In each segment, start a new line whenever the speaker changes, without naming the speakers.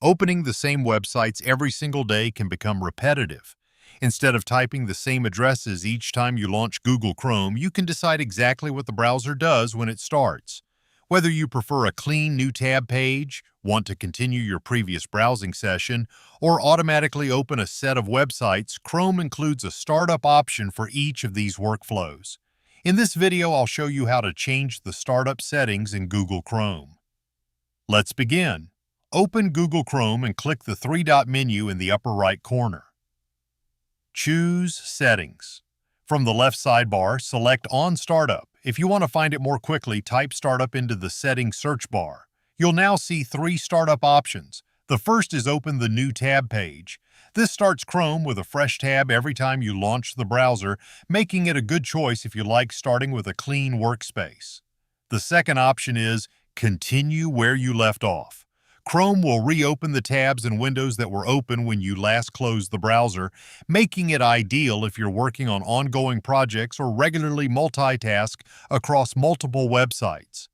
Opening the same websites every single day can become repetitive. Instead of typing the same addresses each time you launch Google Chrome, you can decide exactly what the browser does when it starts. Whether you prefer a clean new tab page, want to continue your previous browsing session, or automatically open a set of websites, Chrome includes a startup option for each of these workflows. In this video, I'll show you how to change the startup settings in Google Chrome. Let's begin. Open Google Chrome and click the three-dot menu in the upper right corner. Choose Settings. From the left sidebar, select On Startup. If you want to find it more quickly, type Startup into the Settings search bar. You'll now see three startup options. The first is Open the New Tab page. This starts Chrome with a fresh tab every time you launch the browser, making it a good choice if you like starting with a clean workspace. The second option is Continue where you left off. Chrome will reopen the tabs and windows that were open when you last closed the browser, making it ideal if you're working on ongoing projects or regularly multitask across multiple websites.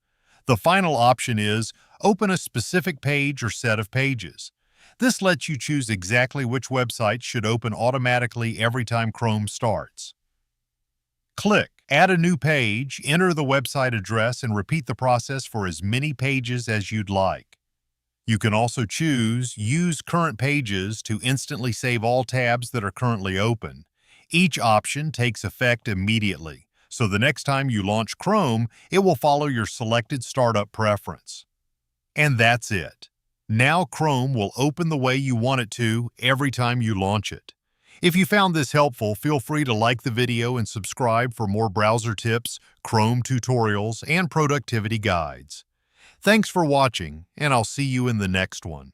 The final option is Open a specific page or set of pages. This lets you choose exactly which website should open automatically every time Chrome starts. Click Add a new page, enter the website address, and repeat the process for as many pages as you'd like. You can also choose Use Current Pages to instantly save all tabs that are currently open. Each option takes effect immediately, so the next time you launch Chrome, it will follow your selected startup preference. And that's it. Now Chrome will open the way you want it to every time you launch it. If you found this helpful, feel free to like the video and subscribe for more browser tips, Chrome tutorials, and productivity guides. Thanks for watching, and I'll see you in the next one.